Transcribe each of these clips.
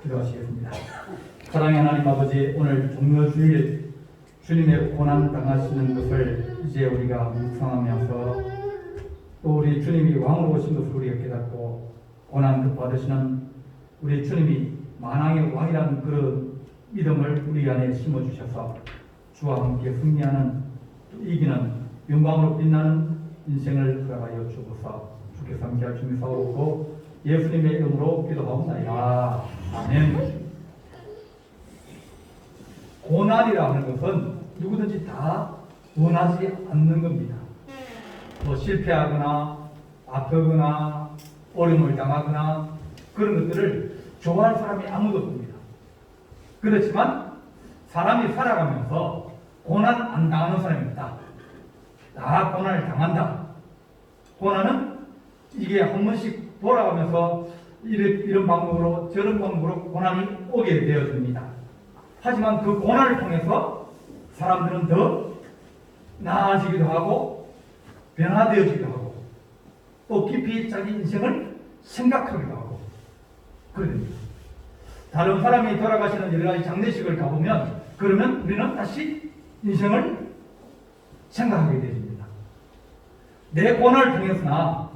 기도하시겠습니다. 사랑의 하나님 아버지, 오늘 종료주일 주님의 고난 당하시는 것을 이제 우리가 묵상하면서 또 우리 주님이 왕으로 오신 것을 우리가 깨닫고 고난 받으시는 우리 주님이 만왕의 왕이라는 그런 믿음을 우리 안에 심어주셔서 주와 함께 승리하는 이기는 영광으로 빛나는 인생을 허락하여 주옵소서. 주께서 함께할 주님 사오고 예수님의 이름으로 기도하옵나이다. 아멘. 고난이라 하는 것은 누구든지 다 원하지 않는 겁니다. 뭐 실패하거나 아프거나 어려움을 당하거나 그런 것들을 좋아할 사람이 아무도 없습니다. 그렇지만 사람이 살아가면서 고난 안 당하는 사람이 있다. 다 고난을 당한다. 고난은 이게 한 번씩 돌아가면서 이런 방법으로 저런 방법으로 고난이 오게 되어집니다. 하지만 그 고난을 통해서 사람들은 더 나아지기도 하고 변화되어지기도 하고 또 깊이 자기 인생을 생각하기도 하고 그럽니다. 다른 사람이 돌아가시는 여러 가지 장례식을 가보면 그러면 우리는 다시 인생을 생각하게 됩니다. 내 고난을 통해서나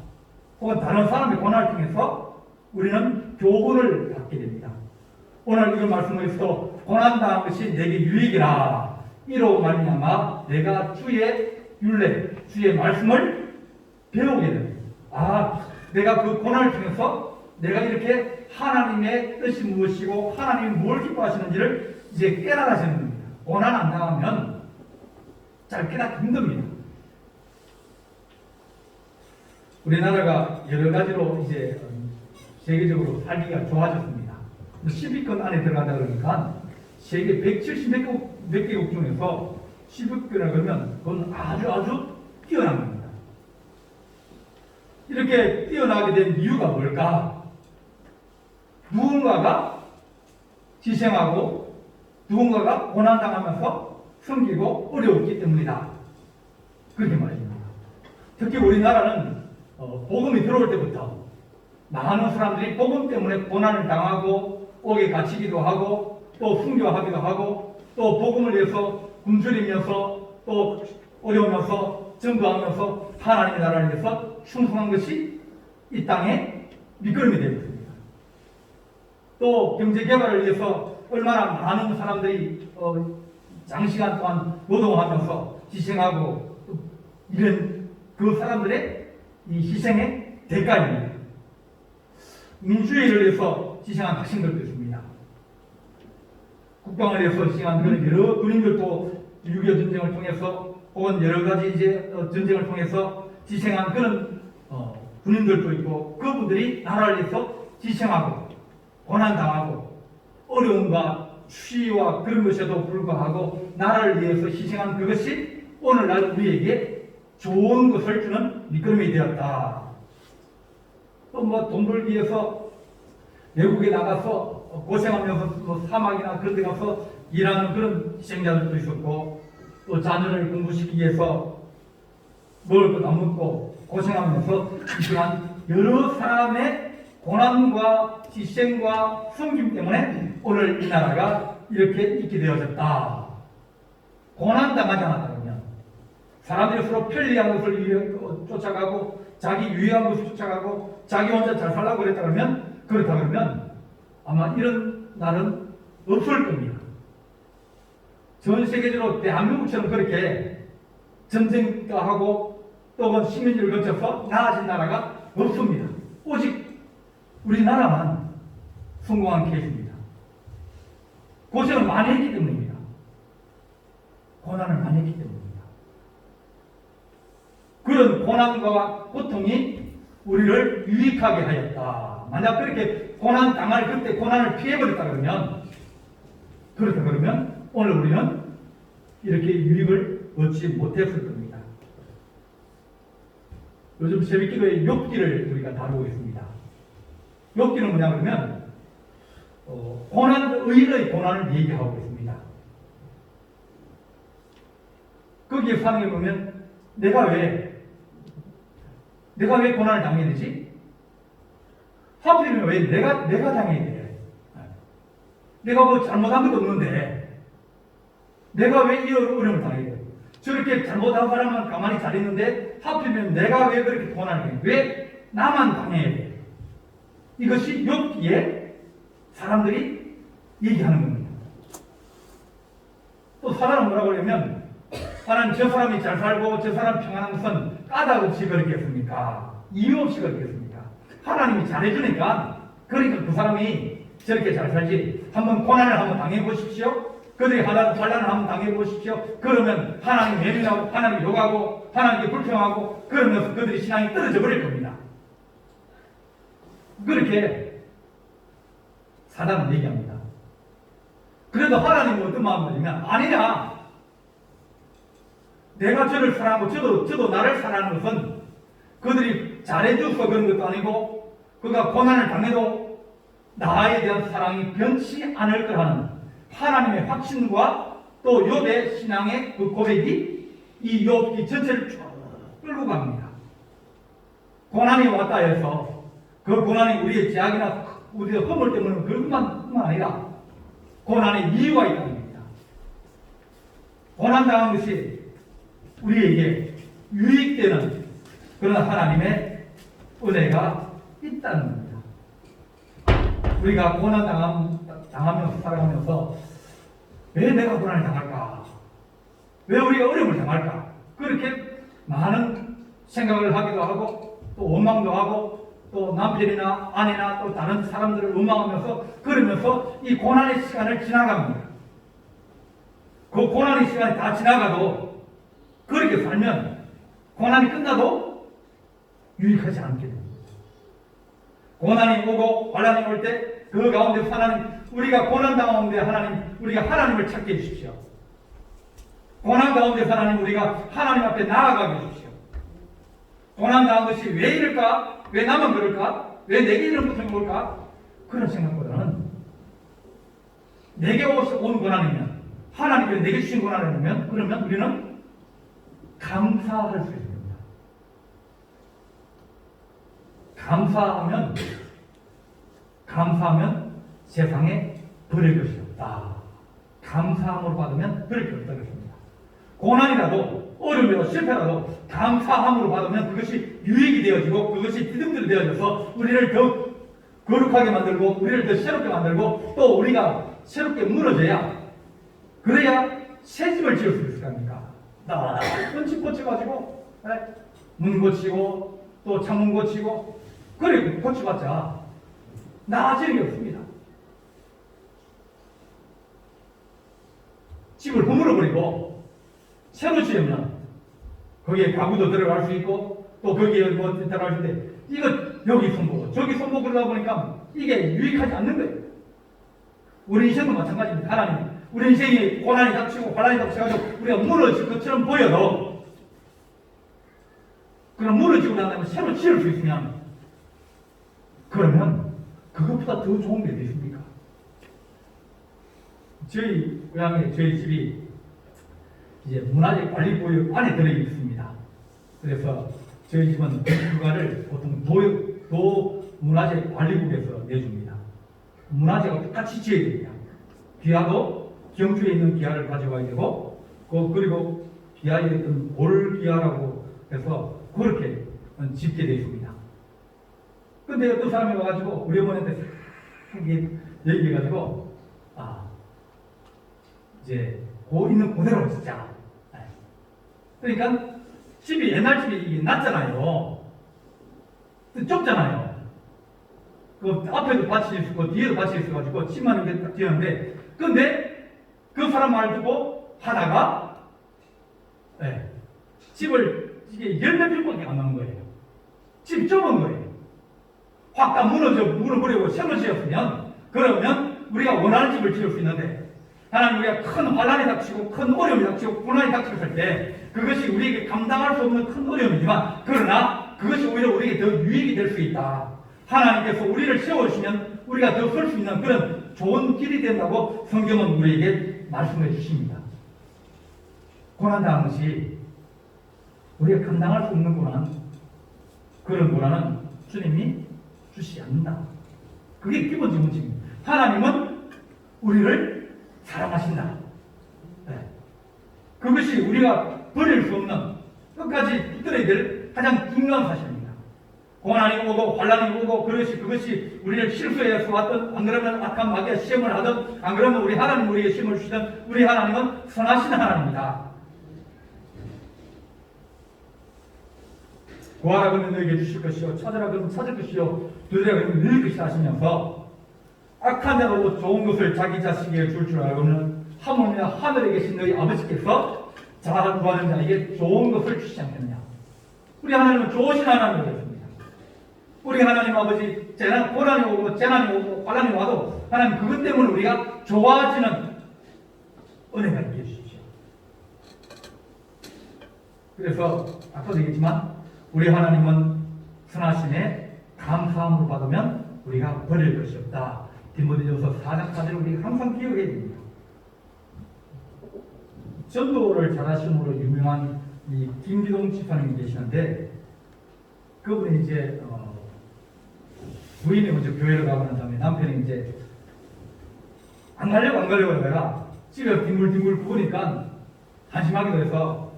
혹은 다른 사람의 고난을 통해서 우리는 교훈을 받게 됩니다. 오늘 이런 말씀에서도 고난당한 것이 내게 유익이라 이로 말미암아 내가 주의 율례, 주의 말씀을 배우게 됩니다. 내가 그 고난을 통해서 내가 이렇게 하나님의 뜻이 무엇이고 하나님이 뭘 기뻐하시는지를 이제 깨달아지는 겁니다. 고난 안 당하면 잘 깨닫기 힘듭니다. 우리나라가 여러 가지로 이제 세계적으로 살기가 좋아졌습니다. 10위권 안에 들어간다 그러니까 세계 170몇 개국 중에서 10위권이라 그러면 그건 아주 뛰어난 겁니다. 이렇게 뛰어나게 된 이유가 뭘까? 누군가가 희생하고 누군가가 고난당하면서 섬기고 어려웠기 때문이다. 그렇게 말입니다. 특히 우리나라는 복음이 들어올 때부터 많은 사람들이 복음 때문에 고난을 당하고 옥에 갇히기도 하고 또 순교하기도 하고 또 복음을 위해서 굶주리면서 또 어려우면서 전도하면서 하나님의 나라를 위해서 충성한 것이 이 땅에 밑거름이 되어 있습니다. 또 경제 개발을 위해서 얼마나 많은 사람들이 장시간 동안 노동하면서 희생하고 이런 그 사람들의 이 희생의 대가입니다. 민주주의를 위해서 희생한 학생들도 있습니다. 국방을 위해서 희생한 그런 여러 군인들도 6.25 전쟁을 통해서 혹은 여러 가지 이제 전쟁을 통해서 희생한 그런 군인들도 있고 그분들이 나라를 위해서 희생하고 고난당하고 어려움과 추위와 그런 것에도 불구하고 나라를 위해서 희생한 그것이 오늘날 우리에게 좋은 것을 주는 밑거름이 되었다. 또 뭐 돈 벌기 위해서 외국에 나가서 고생하면서 뭐 사막이나 그런 데 가서 일하는 그런 희생자들도 있었고 또 자녀를 공부시키기 위해서 먹을 것 안 먹고 고생하면서 희생한 여러 사람의 고난과 희생과 섬김 때문에 오늘 이 나라가 이렇게 있게 되어졌다. 고난당하지 않았다 그러면 사람들이 서로 편리한 것을 쫓아가고 자기 유의한 것을 쫓아가고 자기 혼자 잘 살라고 그랬다 그러면 그렇다 그러면 아마 이런 날은 없을 겁니다. 전 세계적으로 대한민국처럼 그렇게 전쟁도 하고 또 시민주의를 거쳐서 나아진 나라가 없습니다. 오직 우리나라만 성공한 케이스입니다. 고생을 많이 했기 때문입니다. 고난을 많이 했기 때문입니다. 그런 고난과 고통이 우리를 유익하게 하였다. 만약 그렇게 고난 당할 그때 고난을 피해버렸다 그러면 오늘 우리는 이렇게 유익을 얻지 못했을 겁니다. 요즘 새벽기도에 욥기를 우리가 다루고 있습니다. 욥기는 뭐냐 그러면 의인의 고난을 얘기하고 있습니다. 거기에 상에 보면 내가 왜 고난을 당해야 되지? 하필이면 왜 내가 당해야 돼? 내가 뭐 잘못한 것도 없는데 내가 왜 이 어려움을 당해야 돼? 저렇게 잘못한 사람은 가만히 잘 있는데 하필이면 내가 왜 그렇게 고난을 당해? 왜 나만 당해야 돼? 이것이 욥기에 사람들이 얘기하는 겁니다. 또 사람은 뭐라고 그러냐면 하나님 저 사람이 잘 살고 저 사람 평안한 것은 까닭 없이 그렇겠습니까? 이유 없이 그렇겠습니까? 하나님이 잘해주니까 그러니까 그 사람이 저렇게 잘 살지. 한번 고난을 한번 당해보십시오. 그들이 환란을 한번 당해보십시오. 그러면 하나님 예민하고 하나님 욕하고 하나님께 불평하고 그러면서 그들이 신앙이 떨어져 버릴 겁니다. 그렇게 사단은 얘기합니다. 그래도 하나님은 어떤 마음이냐면 아니냐. 내가 저를 사랑하고 저도 나를 사랑하는 것은 그들이 잘해줘서 그런 것도 아니고 그가 고난을 당해도 나에 대한 사랑이 변치 않을 거라는 하나님의 확신과 또 욥의 신앙의 그 고백이 이 욥기 전체를 쭉 끌고 갑니다. 고난이 왔다 해서 그 고난이 우리의 죄악이나 우리의 허물 때문에 그것만 아니라 고난의 이유가 있다는 겁니다. 고난당한 것이 우리에게 유익되는 그런 하나님의 은혜가 있다는 겁니다. 우리가 고난당하면서 살아가면서 왜 내가 고난을 당할까? 왜 우리가 어려움을 당할까? 그렇게 많은 생각을 하기도 하고 또 원망도 하고 또 남편이나 아내나 또 다른 사람들을 원망하면서 그러면서 이 고난의 시간을 지나갑니다. 그 고난의 시간이 다 지나가도 그렇게 살면 고난이 끝나도 유익하지 않게 됩니다. 고난이 오고 환난이 올 때 그 가운데서 하나님 우리가 고난 가운데 하나님 우리가 하나님을 찾게 해주십시오. 고난 가운데서 하나님 우리가 하나님 앞에 나아가게 해주십시오. 고난 당한 것이 왜 이럴까? 왜 나만 그럴까? 왜 내게 이런 고통이 올까? 그런 생각보다는 내게 온 고난이면 하나님께서 내게 주신 고난이면 그러면 우리는 감사할 수 있습니다. 감사하면 세상에 버릴 것이 없다. 감사함으로 받으면 버릴 것이 없다 그랬습니다. 고난이라도 어려움이라도 실패라도 감사함으로 받으면 그것이 유익이 되어지고 그것이 디딤돌이 되어져서 우리를 더 거룩하게 만들고 우리를 더 새롭게 만들고 또 우리가 새롭게 무너져야 그래야 새 집을 지을 수 있을 겁니까? 집 고쳐가지고 문 고치고 또 창문 고치고 그래 고쳐봤자 나아지는 게 없습니다. 집을 허물어버리고 새로 지으면 거기에 가구도 들어갈 수 있고 또 거기에 뭐 들어갈 수 있는데 이거 여기 손보고 저기 손보고 그러다 보니까 이게 유익하지 않는 거예요. 우리 인생도 마찬가지입니다. 하나님 우리 인생이 고난이 닥치고 환난이 닥쳐가지고 우리가 무너질 것처럼 보여도 그럼 무너지고 난 다음에 새로 지을 수 있으면 그러면 그것보다 더 좋은 게 어디 있습니까? 저희 고향에 저희 집이 이제 문화재 관리구역 안에 들어 있습니다. 그래서 저희 집은 휴가를 보통 도 문화재 관리국에서 내줍니다. 문화재가 똑같이 지어야 됩니다. 기아도 경주에 있는 기아를 가져가야 되고 그리고 기아에 있던 볼기아라고 해서 그렇게 짓게 되어 있습니다. 근데 어떤 사람이 와가지고 우리 어머니한테 얘기해가지고 이제 있는 그대로 진짜 그러니까 집이 옛날 집이 낮잖아요. 좁잖아요. 그 앞에도 밭이 있고 뒤에도 밭이 있어가지고 집만 이렇게 딱 지었는데 근데 그 사람 말 듣고 하다가 집을 이게 10평밖에 안 남은 거예요. 집이 좁은 거예요. 확 다 무너버리고 새로 지었으면 그러면 우리가 원하는 집을 지을 수 있는데 하나님 우리가 큰 환난이 닥치고 큰 어려움이 닥치고 고난이 닥쳤을 때 그것이 우리에게 감당할 수 없는 큰 어려움이지만 그러나 그것이 오히려 우리에게 더 유익이 될 수 있다. 하나님께서 우리를 세워주시면 우리가 더 설 수 있는 그런 좋은 길이 된다고 성경은 우리에게 말씀해 주십니다. 고난당한 것이 우리가 감당할 수 없는 고난 그런 고난은 주님이 주시지 않는다. 그게 기본적인 원칙입니다. 하나님은 우리를 사랑하신다. 네. 그것이 우리가 버릴 수 없는 끝까지 붙들어야 될 가장 중요한 사실입니다. 고난이 오고 환난이 오고 그것이 우리를 실수해서 왔던, 안 그러면 악한 마귀가 시험을 하든, 안 그러면 우리 하나님 우리에게 시험을 주시든, 우리 하나님은 선하신 하나님입니다. 구하라 그러면 너에게 주실 것이요, 찾으라 그러면 찾을 것이요, 두드리라 그러면 열릴 것이라 하시면서 악한 자로 좋은 것을 자기 자식에게 줄 알고는 하물며 하늘에 계신 너희 아버지께서 잘 구하는 자에게 좋은 것을 주시지 않겠느냐. 우리 하나님은 좋으신 하나님이었습니다. 우리 하나님 아버지, 고난이 오고 재난이 오고 환난이 와도 하나님 그것 때문에 우리가 좋아지는 은혜가 있게 해주십시오. 그래서 아까도 얘기했지만 우리 하나님은 선하심에 감사함으로 받으면 우리가 버릴 것이 없다. 디모데전서 4장 4절을 우리가 항상 기억해야 됩니다. 전도를 잘하심으로 유명한 이 김기동 집사님이 계시는데, 그분이 이제 부인이 먼저 교회를 가고 난 다음에 남편이 이제 안 가려고 하다가 집에 뒹굴뒹굴 부으니까 한심하기도 해서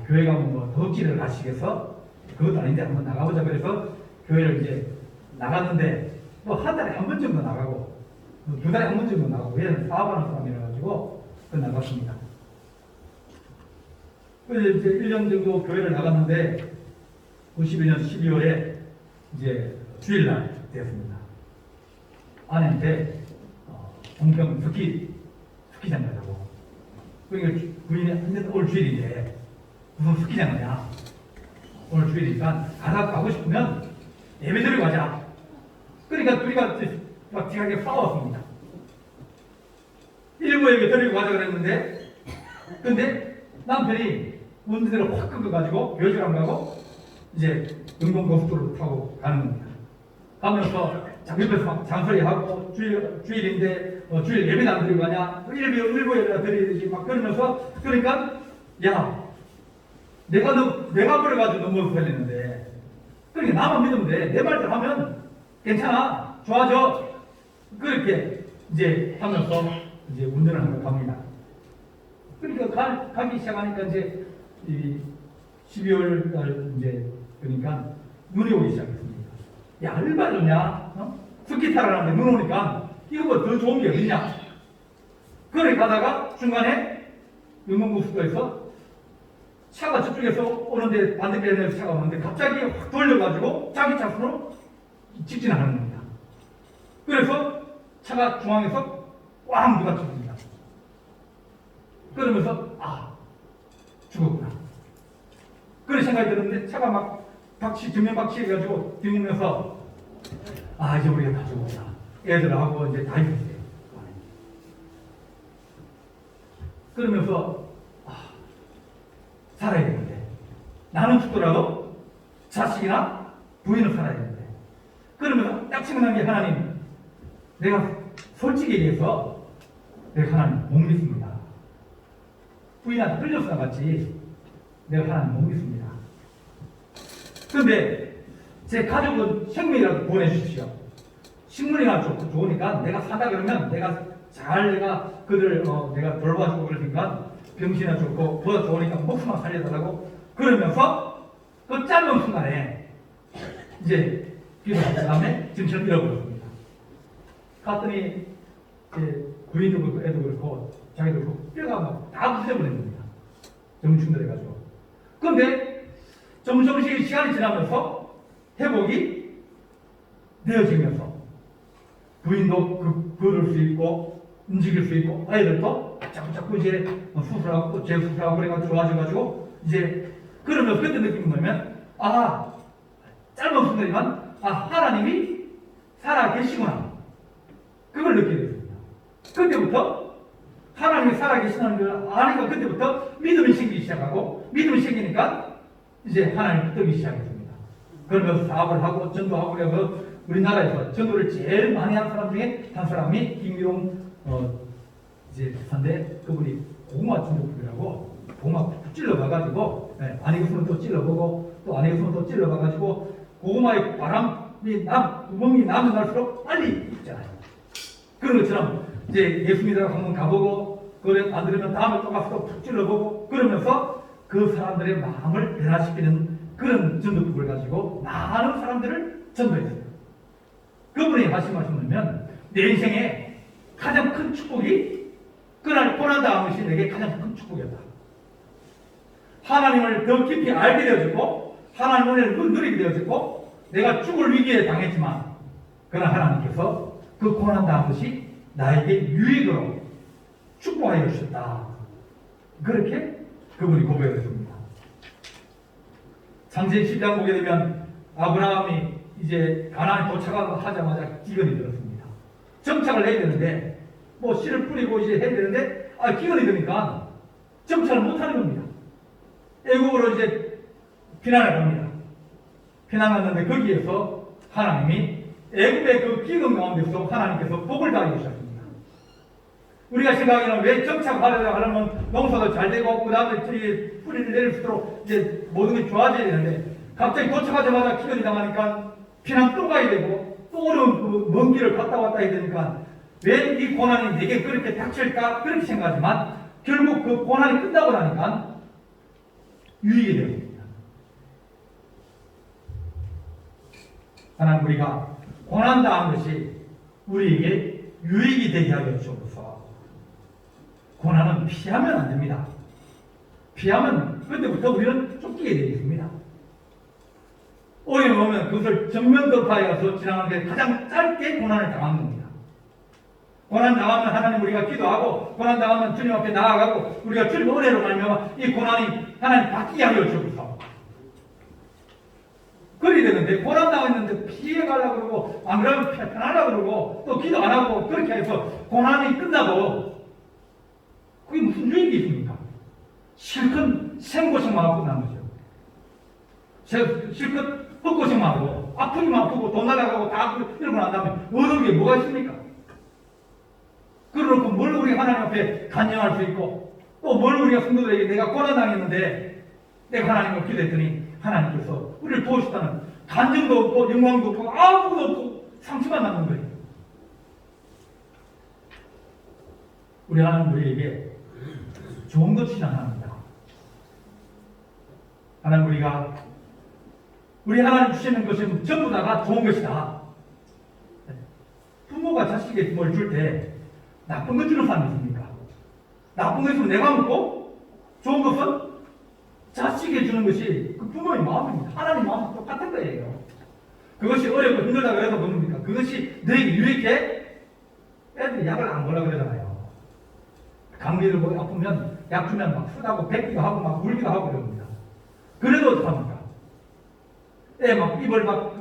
교회 가면 뭐 덕질을 가시겠어? 그것도 아닌데 한번 나가보자. 그래서 교회를 이제 나갔는데 뭐 한 달에 한 번 정도 나가고 두 달에 한 번 정도 나가고, 얘는 사업하는 사람이라 가지고 나갔습니다. 그래서 이제 1년 정도 교회를 나갔는데 91년 12월에 이제 주일날 되었습니다. 아내한테 동평 스키장 가자고. 그러니까 부인이 오늘 주일인데 무슨 스키장 가냐? 오늘 주일이니까 가고 싶으면 예배 드리고 가자. 그러니까 둘이가 막 지하게 싸웠습니다. 일부 예배 드리고 가자 그랬는데, 근데 남편이 운전대로 확 끊어가지고 교회를 안 가고 이제 영동고속도로 타고 가는 겁니다. 가면서 옆에서 막 잔소리하고 주일인데 주일 예배도 안 드리고 가냐? 일부 예배나 드리듯이 막 그러면서, 그러니까 야, 내가 버려가지고 너 모습 살리는데, 그러니까 나만 믿으면 돼. 내 말대로 하면 괜찮아. 좋아져. 그렇게 이제 하면서 이제 운전을 하러 갑니다. 그러니까 가기 시작하니까 이제 12월 달 이제 그러니까 눈이 오기 시작했습니다. 야, 얼마 좋냐? 스키 타라는데 눈 오니까 이거보다 더 좋은 게 어딨냐? 그래 가다가 중간에 영동고속도로에서 차가 저쪽에서 오는데 반대편에서 차가 오는데 갑자기 확 돌려가지고 자기 차선으로 직진하는 겁니다. 그래서 차가 중앙에서 꽝 부딪힙니다. 그러면서 죽었구나. 그런 생각이 들었는데 차가 막 정면 박치해가지고 뒤무면서 이제 우리가 다 죽었다. 애들하고 이제 다 있었어요. 그러면서 살아야 되는데, 나는 죽더라도 자식이나 부인은 살아야 되는데, 그러면서 딱 생각난 게, 하나님, 내가 솔직히 얘기해서 내가 하나님 못 믿습니다. 부인한테 끌려서 나갔지 내가 하나님 못 믿습니다. 그런데 제 가족은 생명이라도 보내주십시오. 식물이나 좋으니까 내가 사다 그러면 내가 그들 내가 돌봐주고 그러니까 병신이나 좋고 보다 좋으니까 목숨만 살려달라고 그러면서 그 짧은 순간에 이제 기도한 다음에 정신을 잃어버렸습니다. 갔더니 부인도 그렇고 애도 그렇고 자기도 그렇고 뼈가 막 다 부서버린 겁니다. 정충들해가지고. 그런데 점점씩 시간이 지나면서 회복이 되어지면서 부인도 걸을 수 있고 움직일 수 있고 아이들도 자꾸 이제 수술하고 또 재수술하고 그래가지고 좋아져가지고 이제 그러면서 그때 느낀 뭐냐면 짧은 순간이지만 하나님이 살아 계시구나. 그걸 느끼게 됐습니다. 그때부터 하나님이 살아 계시다는 걸 아니까 그때부터 믿음이 생기기 시작하고, 믿음이 생기니까 이제 하나님 붙들기 시작했습니다. 그러면서 사업을 하고 전도하고 그래서 우리나라에서 전도를 제일 많이 한 사람 중에 한 사람이 김기동 이제 산데, 그분이 고구마 전도국이라고 고구마 찔러 봐가지고 안 익었으면 또 찔러보고 또 안 익었으면 또 찔러 봐가지고 고구마의 구멍이 나면 날수록 빨리 익잖아요. 그런 것처럼 이제 예수 믿으러 한번 가보고, 그래 안 들으면 다음에 또 가서 또 푹 찔러보고, 그러면서 그 사람들의 마음을 변화시키는 그런 전도법을 가지고 많은 사람들을 전도했어요. 그분이 말씀하신 뭐냐면, 내 인생에 가장 큰 축복이 그날 고난당한 것이 내게 가장 큰 축복이었다. 하나님을 더 깊이 알게 되어졌고, 하나님을 누리게 되어졌고, 내가 죽을 위기에 당했지만, 그러나 하나님께서 그 고난당한 것이 나에게 유익으로 축복하여 주셨다. 그렇게 그분이 고백을 했습니다. 창세기 10장 보게 되면 아브라함이 이제 가나안에 도착하자마자 기근이 들었습니다. 정착을 해야 되는데, 뭐 씨를 뿌리고 이제 해야 되는데, 기근이 드니까 정착을 못하는 겁니다. 애국으로 이제 피난을 갑니다. 피난 갔는데 거기에서 하나님이 애국의 그 기근 가운데서 하나님께서 복을 다해 주셨습니다. 우리가 생각하기는 왜 정착하려면 농사도 잘 되고 그 다음에 뿌리를 내릴 수 있도록 이제 모든 게 좋아져야 되는데, 갑자기 도착하자마자 기근이 당하니까 피난 또 가야 되고 또 어려운 그 먼 길을 갔다 왔다 해야 되니까 왜 이 고난이 내게 그렇게 닥칠까 그렇게 생각하지만, 결국 그 고난이 끝나고 나니까 유익이 되었습니다. 하나님, 우리가 고난당한 것이 우리에게 유익이 되게 하여 주옵소서. 고난은 피하면 안 됩니다. 피하면 그때부터 우리는 쫓기게 되겠습니다. 어려움이 오면 그것을 정면 돌파해서 지나가는 게 가장 짧게 고난을 당하는 겁니다. 고난 당하면 하나님 우리가 기도하고, 고난 당하면 주님 앞에 나아가고, 우리가 주님 은혜로 말미암아 이 고난이 하나님 바뀌게 하여 주옵소서. 그리 되는데, 고난 당했는데 피해 가려고 그러고, 안 그러면 편하려고 그러고, 또 기도 안 하고, 그렇게 해서 고난이 끝나도 그게 무슨 유익이 있습니까? 실컷 생고생만 하고 끝난 거죠. 실컷 헛고생만 하고, 아프기만 아프고, 돈 나가고 다 이러고 난 다음에 얻은 게 뭐가 있습니까? 그러놓고 뭘 우리 하나님 앞에 간증할 수 있고, 또 뭘 우리가 성도들에게 내가 고난당했는데 내가 하나님을 기도했더니 하나님께서 우리를 도우셨다는 간증도 없고 영광도 없고 아무것도 없고 상처만 남는 거예요. 우리 하나님 우리에게 좋은 것 주시는 하나님입니다. 하나님, 우리 하나님 주시는 것은 전부 다가 좋은 것이다. 부모가 자식에게 뭘 줄 때 나쁜 것 주는 사람이 있습니까? 나쁜 것 있으면 내가 먹고, 좋은 것은 자식에게 주는 것이 그 부모의 마음입니다. 하나님 마음은 똑같은 거예요. 그것이 어렵고 힘들다고 해서 뭡니까? 그것이 너에게 유익해? 애들이 약을 안 먹으려고 그러잖아요. 감기를 아프면 약 주면 막 쓰다고 뱉기도 하고 막 울기도 하고 그럽니다. 그래도 어떡합니까? 애 막 입을 막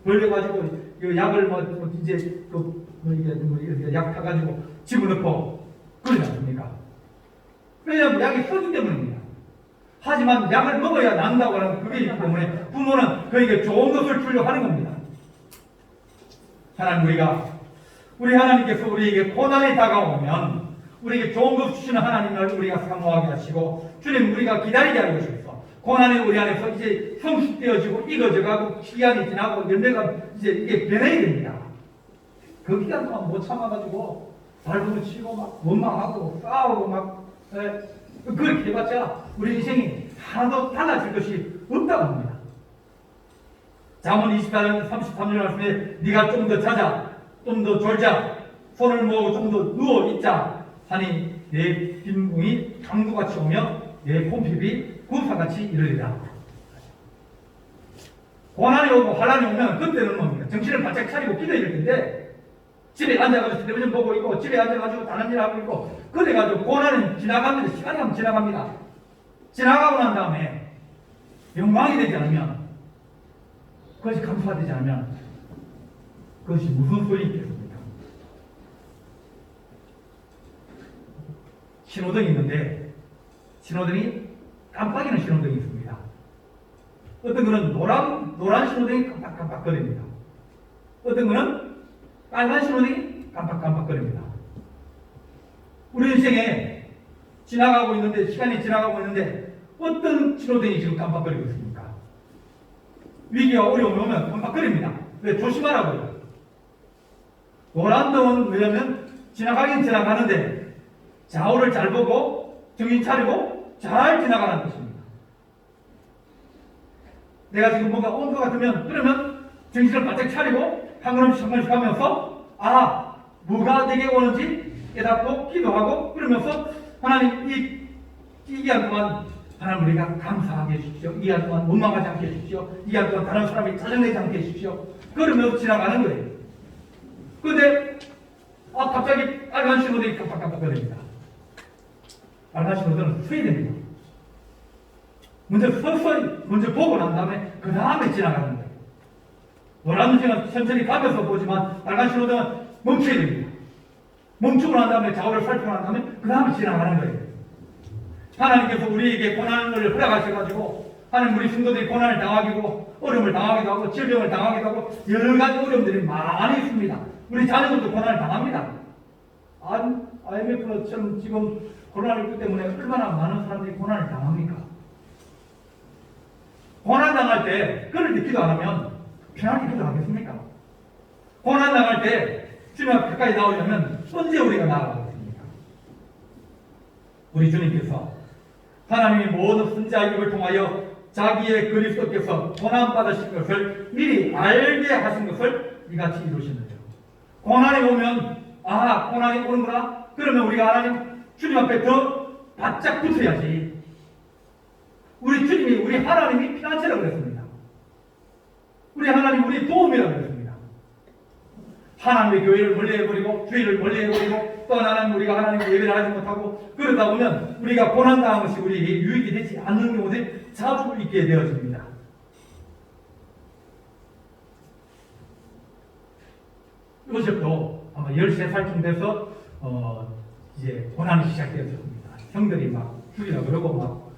벌려가지고 약을 이제 이게 약 타가지고 집어넣고 그러지 않습니까? 왜냐하면 약이 쓰기 때문입니다. 하지만 약을 먹어야 난다고 하는 그게 있기 때문에 부모는 그에게 좋은 것을 주려고 하는 겁니다. 하나님, 우리 하나님께서 우리에게 고난이 다가오면 우리에게 좋은 것 주시는 하나님을 우리가 사모하게 하시고, 주님 우리가 기다리게 하여 주셔서 고난이 우리 안에서 이제 성숙되어지고 익어져가고 기간이 지나고 열매가 이제 이게 변해야 됩니다. 그 기간 동안 못 참아가지고 발버둥 치고 막 원망하고 싸우고 막 그렇게 해봤자 우리 인생이 하나도 달라질 것이 없다고 합니다. 잠언 24장 33절 말씀에 네가 좀 더 자자, 좀 더 졸자, 손을 모으고 좀 더 누워 있자 하니 내 빈궁이 강도같이 오며 내 폼핍이 구사같이 이르리라. 고난이 오고 환난이 오면 그때는 뭡니까? 정신을 바짝 차리고 기도해야 될 텐데, 집에 앉아가지고 텔레비전 보고 있고, 집에 앉아가지고 다른 일 하고 있고, 그래가지고 고난은 지나갑니다. 시간이 가면 지나갑니다. 지나가고 난 다음에 영광이 되지 않으면, 그것이 감수가 되지 않으면 그것이 무슨 소리 있겠습니까? 신호등이 있는데 신호등이 깜빡이는 신호등이 있습니다. 어떤 거는 노란 신호등이 깜빡깜빡거립니다. 어떤 거는 빨간 신호등이 깜빡깜빡거립니다. 우리 인생에 지나가고 있는데, 시간이 지나가고 있는데 어떤 신호등이 지금 깜빡거리고 있습니까? 위기가 어려움이 오면 깜빡거립니다. 왜? 조심하라고요. 노란 등은 왜냐면 지나가긴 지나가는데 좌우를 잘 보고 정신 차리고 잘 지나가는 것입니다. 내가 지금 뭔가 온 것 같으면 그러면 정신을 바짝 차리고 한 걸음씩 한 걸음씩 하면서 뭐가 내게 오는지 깨닫고 기도하고 그러면서 하나님 이 기간 동안 하나님 우리가 감사하게 해주십시오. 이 기간 동안 원망하지 않게 해주십시오. 이 기간 동안 다른 사람이 짜증내지 않게 해주십시오. 그러면서 지나가는 거예요. 근데 갑자기 빨간 신호등이 깜빡깜빡거립니다. 빨간 신호등은 수위됩니다. 먼저 서서히 먼저 보고 난 다음에 그 다음에 지나가는 거예요. 노란 신호는 천천히 가면서 보지만 빨간 신호등은 멈춰야 됩니다. 멈추고 난 다음에 좌우를 살피고 난 다음에 그 다음에 지나가는 거예요. 하나님께서 우리에게 고난을 허락하셔가지고 하나님 우리 성도들이 고난을 당하기도 어려움을 당하기도 하고 질병을 당하기도 하고 여러 가지 어려움들이 많이 있습니다. 우리 자녀들도 고난을 당합니다. IMF처럼 지금 코로나19 때문에 얼마나 많은 사람들이 고난을 당합니까? 고난 당할 때 그럴 때 기도 안 하면 편하게 기도하겠습니까? 고난 당할 때 주님 앞에 가까이 나오려면 언제 우리가 나아가겠습니까? 우리 주님께서 하나님이 모든 선지자 입을 통하여 자기의 그리스도께서 고난 받으신 것을 미리 알게 하신 것을 이같이 이루시는데요. 고난이 오면 고난이 오는구나. 그러면 우리가 하나님 주님 앞에 더 바짝 붙어야지. 우리 주님이 우리 하나님이 피난처라고 그랬습니다. 우리 하나님 우리 도움이라고 그랬습니다. 하나님의 교회를 멀리해버리고 주의를 멀리해버리고 또 하나님 우리가 하나님의 예배를 하지 못하고 그러다 보면 우리가 고난당한 것이 우리에게 유익이 되지 않는 경우들이 자주 있게 되어집니다. 요셉도 아마 13살쯤 돼서 이제 고난이 시작되었습니다. 형들이 막 죽이라고 그러고 막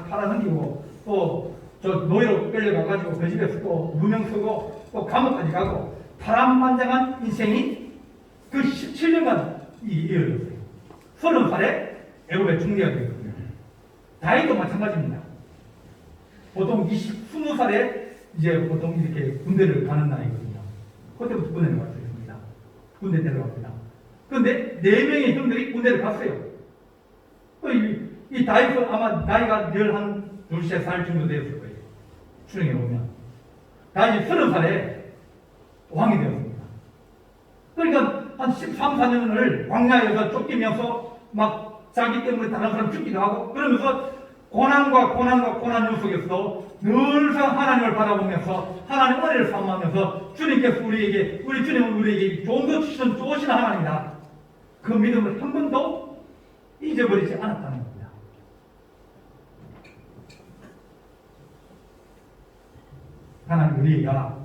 팔아넘기고 또 저 노예로 끌려가가지고 그 집에서 또 누명 쓰고 또 감옥까지 가고 파란만장한 인생이 그 17년간 이어졌어요. 30살에 애굽에 중대가 되었거든요. 다윗도 마찬가지입니다. 보통 20살에 이제 보통 이렇게 군대를 가는 나이거든요. 그때부터 군대를 갔습니다. 군대 데려갑니다. 그런데 4명의 형들이 군대를 갔어요. 이 다윗은 아마 나이가 13살 정도 되었을 거예요. 추정해 보면. 다윗이 30살에 왕이 되었습니다. 그러니까 한 13, 14년을 광야에서 쫓기면서 막 자기 때문에 다른 사람 죽기도 하고 그러면서 고난 속에서 늘상 하나님을 바라보면서 하나님 은혜를 삼으면서 주님께서 우리 주님은 우리에게 좋은 것 주시는 좋으신 하나님이다. 그 믿음을 한 번도 잊어버리지 않았다는 겁니다. 하나님 우리가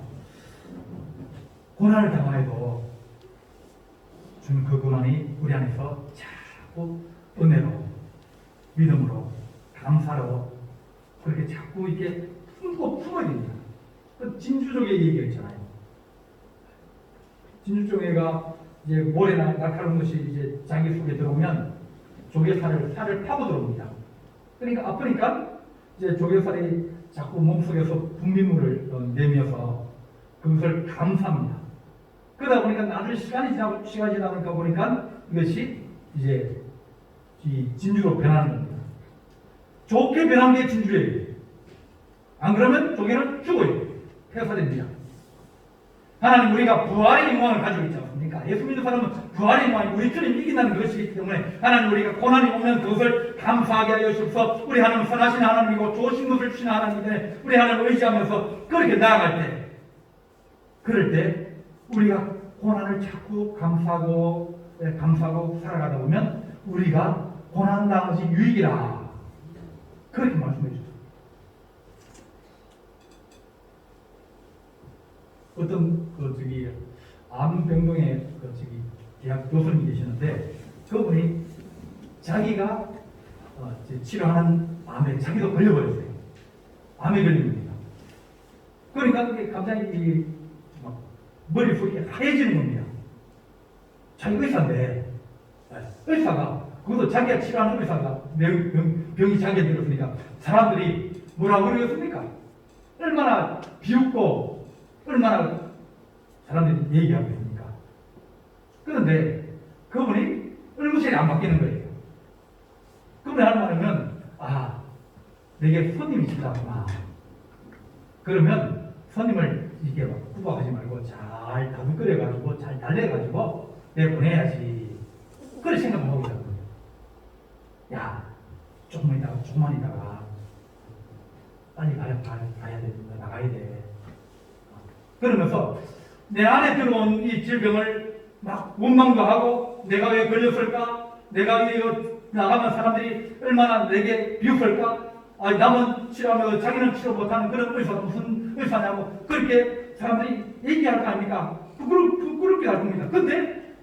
고난을 당하여도 주님 그 고난이 우리 안에서 자꾸 은혜로 믿음으로 감사로 그렇게 자꾸 이렇게 품어야 됩니다. 그 진주조개 얘기했잖아요. 진주조개가 이제 모래나 날카로운 것이 이제 자기 속에 들어오면 조개살을 파고 들어옵니다. 그러니까 아프니까 이제 조개살이 자꾸 몸속에서 분비물을 내면서 그것을 감사합니다. 그러다 보니까 나중에 시간이 지나니까 보니까 이것이 이제 이 진주로 변하는 겁니다. 좋게 변한 게 진주예요. 안 그러면 조개는 죽어요. 폐사됩니다. 하나님 우리가 부활의 영광을 가지고 있지 않습니까? 예수 믿는 사람은 부활의 영광이 우리 주님 이긴다는 것이기 때문에 하나님 우리가 고난이 오면 그것을 감사하게 하여 주옵소서. 우리 하나님은 선하신 하나님이고 좋으신 것을 주시는 하나님인데 우리 하나님을 의지하면서 그렇게 나아갈 때 그럴 때 우리가 고난을 자꾸 감사하고 살아가다 보면 우리가 고난당한 것이 유익이라 그렇게 말씀해 주셨어요. 어떤 암병동에 대학 교수님이 계시는데 그분이 자기가 치료하는 암에 자기도 걸려버렸어요. 암에 걸린 겁니다. 그러니까 그게 갑자기 머리속이 하얘지는 겁니다. 자기 의사인데 의사가 그것도 자기가 치료하는 의사가 병이 자기에 들었으니까 사람들이 뭐라고 그러겠습니까? 얼마나 비웃고 얼마나 사람들이 얘기하겠습니까? 그런데 그 그분이 얼굴색이 안 바뀌는 거예요. 그분이 하는 말이면, 아, 내게 손님이시다구나. 그러면 손님을 이게 막 구박하지 말고 잘 다듬거려가지고 잘 달래가지고 내보내야지. 그런 생각을 하고 있다고요. 야, 조금만 있다가 빨리 가야 됩니다. 나가야 돼. 그러면서 내 안에 들어온 이 질병을 막 원망도 하고 내가 왜 걸렸을까? 내가 이거 나가면 사람들이 얼마나 내게 비웃을까? 아니, 남은 치료하면 자기는 치료 못하는 그런 의사가 무슨 의사냐고 그렇게 사람들이 얘기할 거 아닙니까? 부끄럽게 할 겁니다. 근데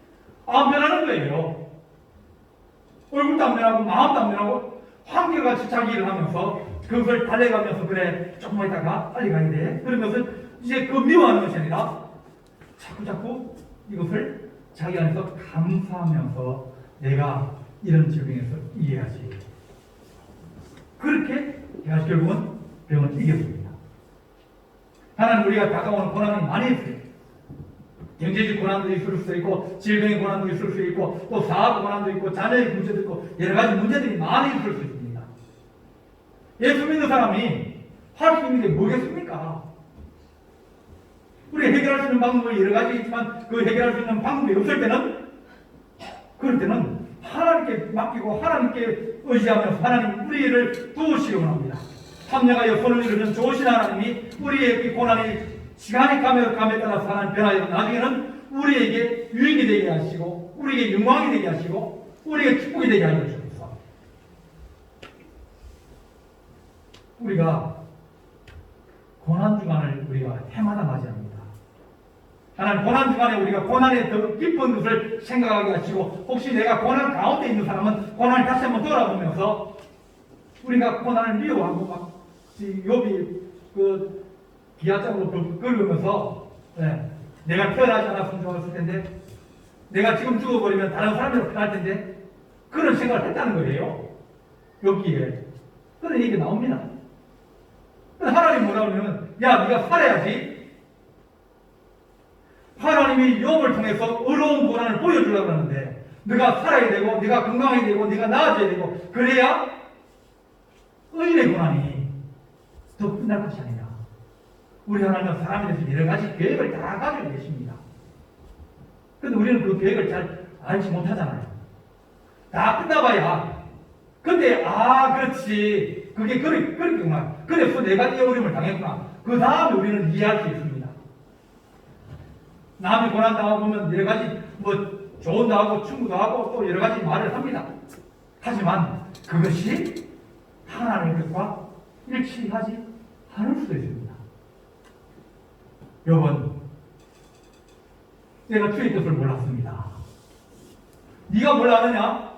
안 변하는 거예요. 얼굴도 안 변하고 마음도 안 변하고 한결같이 자기 일을 하면서 그것을 달래가면서 그래 조금만 있다가 빨리 가야 돼. 그러면서 이제 그 미워하는 것이 아니라 자꾸 이것을 자기 안에서 감사하면서 내가 이런 질병에서 이겨야지. 그렇게 제가 결국은 병을 이겼습니다. 하나님 우리가 다가오는 고난이 많이 있어요. 경제적 고난도 있을 수 있고 질병의 고난도 있을 수 있고 또 사업 고난도 있고 자녀의 문제도 있고 여러 가지 문제들이 많이 있을 수 있습니다. 예수 믿는 사람이 할 수 있는 게 뭐겠습니까? 우리 해결할 수 있는 방법이 여러 가지 있지만 그 해결할 수 있는 방법이 없을 때는 그럴 때는 하나님께 맡기고 하나님께 의지하면서 하나님 우리를 도우시려고 합니다. 참여하여 손을 이루는 좋으신 하나님이 우리의 이 고난이 시간이 감에 따라서 하나님 변하여 나중에는 우리에게 유익이 되게 하시고 우리에게 영광이 되게 하시고 우리에게 축복이 되게 하여 주옵소서. 우리가 고난주간을 우리가 해마다 맞이합니다. 하나님 고난주간에 우리가 고난의 더 깊은 것을 생각하게 하시고 혹시 내가 고난 가운데 있는 사람은 고난을 다시 한번 돌아보면서 우리가 고난을 미워하고 막 욥이 그 기아장으로 긁으면서 내가 태어나지 않았으면 좋았을 텐데 내가 지금 죽어버리면 다른 사람으로 태어날 텐데 그런 생각을 했다는 거예요. 욥기에 그런 얘기가 나옵니다. 하나님 뭐라 그러면 야 네가 살아야지. 하나님이 욥을 통해서 어려운 고난을 보여주려고 하는데 네가 살아야 되고 네가 건강해야 되고 네가 나아져야 되고 그래야 의인의 고난이 더 끝날 것이 아니라 우리 하나님은 사람에 대해서 여러 가지 계획을 다 가지고 계십니다. 그런데 우리는 그 계획을 잘 알지 못하잖아요. 다 끝나봐야 근데 그렇지 그게 그렇구나 그래서 내가 이 어려움을 당했구나 그 다음에 우리는 이해할 수 있습니다. 남이 고난 당하고 보면 여러 가지 조언도 하고 충고도 하고 또 여러 가지 말을 합니다. 하지만 그것이 하나님의 뜻과 일치하지 않을 수도 있습니다. 여러분, 내가 주의 뜻을 몰랐습니다. 네가 뭘 아느냐?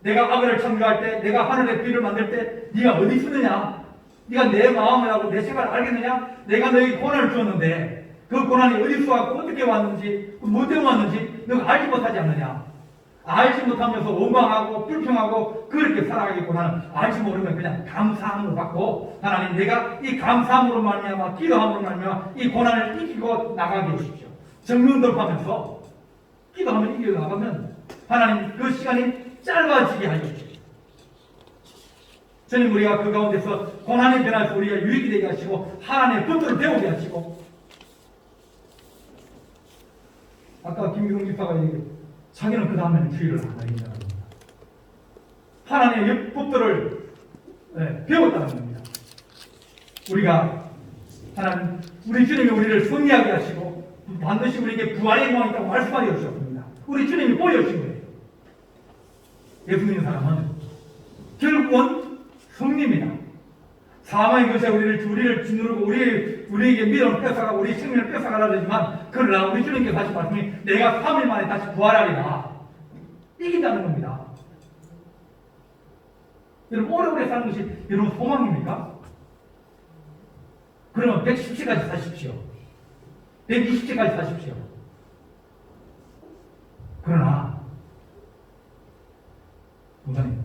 내가 악을 창조할 때, 내가 하늘의 빛을 만들 때 네가 어디 있었느냐? 네가 내 마음을 하고 내 생각을 알겠느냐? 내가 너에게 고난을 주었는데 그 고난이 어디서 왔고 어떻게 왔는지 뭐 때문에 왔는지 너가 알지 못하지 않느냐? 알지 못하면서 원망하고 불평하고 그렇게 살아가겠구나. 알지 모르면 그냥 감사함으로 받고 하나님 내가 이 감사함으로 말미암아 기도함으로 말미암아 이 고난을 이기고 나가게 해주십시오. 정면 돌파하면서 기도하면 이기고 나가면 하나님 그 시간이 짧아지게 하여 주십시오. 저는 우리가 그 가운데서 고난의 변화에서 우리가 유익이 되게 하시고 하나님의 본토를 배우게 하시고 아까 김기동 집사가 자기는 그 다음에는 주의를 안 하겠다는 겁니다. 하나님의 법들을 배웠다는 겁니다. 우리가 하나님 우리 주님이 우리를 승리하게 하시고 반드시 우리에게 부활의 영광이 있다고 말씀하여 주셨습니다. 우리 주님이 보여주신 거예요. 예수 믿는 사람은 결국은 승리입니다. 사망의 것에 우리를 짓누르고 우리에게 믿음을 뺏어가고 우리 생명을 뺏어가라 하지만 그러나 우리 주님께서 하신 말씀이 내가 3일 만에 다시 부활하리라 이긴다는 겁니다. 여러분 오래오래 사는 것이 여러분 소망입니까? 그러면 110세까지 사십시오. 120세까지 사십시오. 그러나 부모님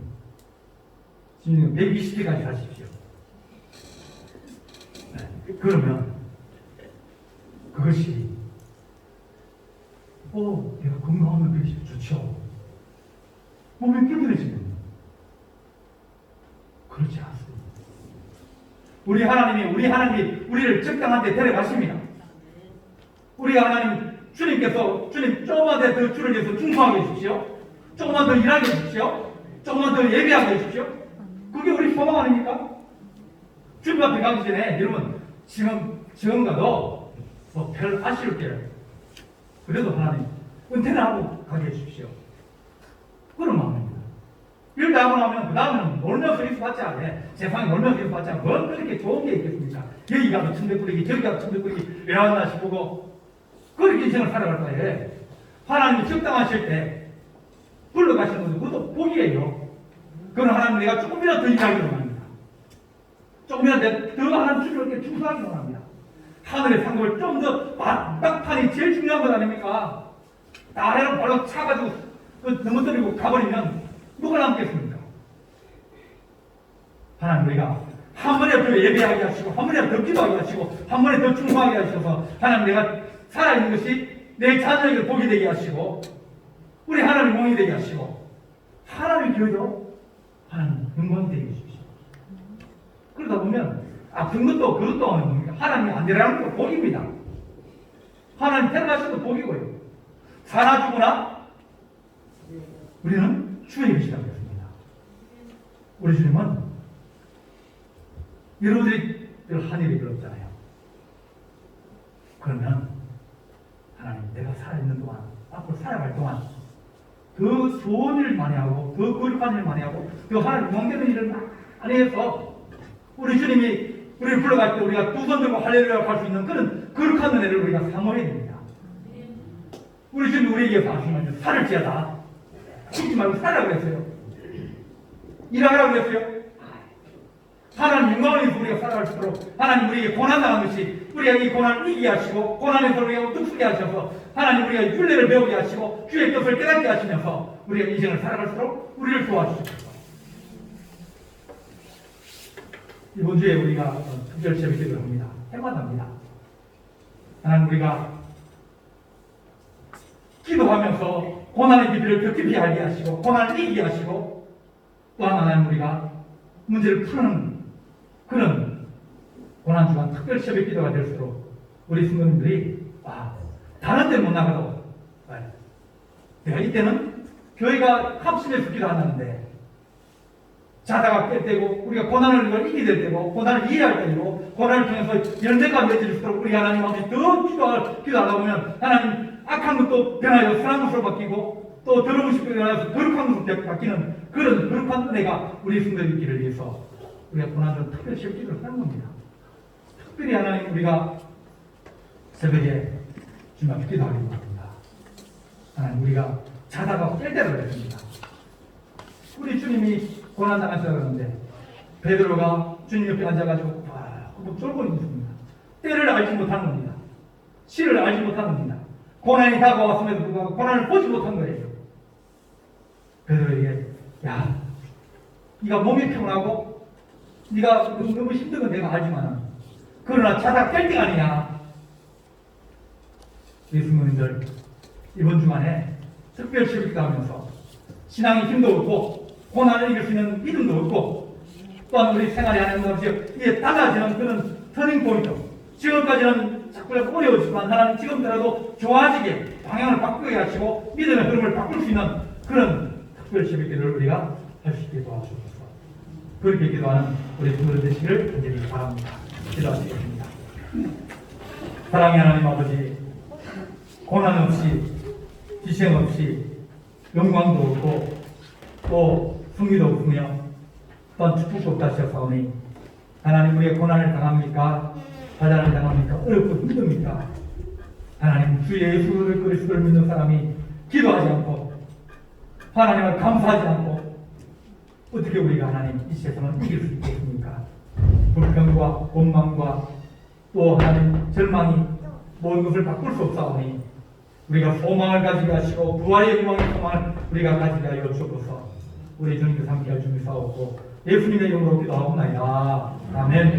지금 120세까지 사십시오. 그러면 그것이 내가 건강하면 그것이 좋죠. 몸이 불편해집니다. 그렇지 않습니다. 우리 하나님이 우리를 적당한 데 데려가십니다. 우리가 하나님, 주님께서, 주님 조금만 더 주를 위해서 충성하게 해주십시오. 조금만 더 일하게 해주십시오. 조금만 더 예배하게 해주십시오. 그게 우리 소망 아닙니까? 주님 앞에 가기 전에 여러분 지금 가도 뭐 별 아쉬울 게 그래도 하나님 은퇴를 하고 가게 해주십시오. 그런 마음입니다. 이렇게 하고 나면 그 다음에는 놀면서 있어봤지 않아요. 세상에 놀면서 있어봤지 않아요. 뭘 그렇게 좋은 게 있겠습니까? 여기 가서 천대꾸리기 저기 가서 천대꾸리기 왜 왔나 싶고 그렇게 인생을 살아갈 거예요. 하나님이 적당하실 때 불러가시는 것도 그것도 복이에요. 그건 하나님 내가 조금이라도 더 일하기로 합니다. 조금이라도 더 하나님 주님께 충성하기로 합니다. 하늘의 상급을 좀 더 막판이 제일 중요한 것 아닙니까? 다 해로 발로 차가지고 넘어뜨리고 가버리면 누가 남겠습니까? 하나님 우리가 한 번에 더 예배하게 하시고 한 번에 더 기도하게 하시고 한 번에 더 충성하게 하셔서 하나님 내가 살아있는 것이 내 자녀에게 복이 되게 하시고 우리 하나님 영광이 되게 하시고 하나님 교회도 하나님 영광이 되게 해주십시오. 그러다 보면 아픈 것도 그것도 뭡니까? 하나님이 안 데려가는 것도 복입니다. 하나님 데려가셔도 복이고요. 사나 죽으나 우리는 주의 것이라고 했습니다. 우리 주님은 여러분들이 늘 한 일이 그렇잖아요. 그러면 하나님 내가 살아있는 동안 앞으로 살아갈 동안 더 좋은 일 많이 하고 더 거룩한 일 많이 하고 더 하나님 영광되는 일을 많이 해서 우리 주님이 우리를 불러갈 때 우리가 두 손 들고 할렐루야 할 수 있는 그런 거룩한 은혜를 우리가 사모해야 됩니다. 우리 주님이 우리에게 하시면 살을 지어다. 죽지 말고 살아라고 그랬어요. 일하라고 그랬어요. 하나님 영광을 위해서 우리가 살아갈 수 있도록 하나님 우리에게 고난당한 것이 우리가 이 고난을 이기게 하시고 고난에서 우리가 우뚝서게 하셔서 하나님 우리가 윤례를 배우게 하시고 주의 뜻을 깨닫게 하시면서 우리가 인생을 살아갈 수 있도록 우리를 도와주십시오. 이번 주에 우리가 특별 새벽 기도를 합니다. 해마다 합니다. 하나님 우리가 기도하면서 고난의 깊이를 더 깊이 알게 하시고 고난을 이기게 하시고 또한 하나님 우리가 문제를 푸는 그런 고난주간 특별 새벽 기도가 될수록 우리 성도님들이 다른 데는 못 나가도 내가 이때는 교회가 합심해서 기도한다는데 자다가 깰 때고 우리가 고난을 이기게 될 때고 고난을 이해할 때고 고난을 통해서 열매가 맺을수록 우리 하나님 앞에 더 기도하다 보면 하나님 악한 것도 변하여 선한 것으로 바뀌고 또 더러운 것이 변하여서 거룩한 것으로 바뀌는 그런 거룩한 은혜가 우리 성도들끼를 위해서 우리가 고난을 특별히 기도를 하는 겁니다. 특별히 하나님 우리가 새벽에 주님 앞에 기도하기로 합니다. 하나님 우리가 자다가 깰 때를 했습니다. 우리 주님이 고난당하시라고 하는데 베드로가 주님 옆에 앉아가지고 막 쫄고 있습니다. 때를 알지 못한 겁니다. 시를 알지 못한 겁니다. 고난이 다가왔음에도 불구하고 고난을 보지 못한 거예요. 베드로에게 야 네가 몸이 피곤하고 네가 너무 힘든 건 내가 알지만 그러나 자다가 깰 때가 아니냐. 우리 성도님들 이번 주간에 특별 시기도 하면서 신앙의 힘도 없고 고난을 이길 수 있는 믿음도 없고 또한 우리 생활이 하는 것이 이게 달라지는 그런 터닝 포인트. 지금까지는 자꾸 어려웠지만 하나님 지금이라도 좋아지게 방향을 바꾸게 하시고 믿음의 흐름을 바꿀 수 있는 그런 특별 시기 기도를 우리가 할 수 있게 도와주셔서 그렇게 기도하는 우리 분들 되시기를 간절히 바랍니다. 기도하시겠습니다. 사랑의 하나님 아버지 고난 없이 희생 없이 영광도 없고 또 승리도 없으며 또한 축복도 없다 하셨사오니 하나님 우리의 고난을 당합니까? 환난을 당합니까? 어렵고 힘듭니까? 하나님 주 예수 그리스도를 믿는 사람이 기도하지 않고 하나님을 감사하지 않고 어떻게 우리가 하나님 이 세상을 이길 수 있겠습니까? 불평과 원망과 또 하나님 절망이 모든 것을 바꿀 수 없사오니 우리가 소망을 가지게 하시고 부활의 영광의 소망을 우리가 가지게 하여 주옵소서. 우리 주님께서 함께할 준비 싸웠고 예수님의 이름으로 기도하옵나이다. 아멘.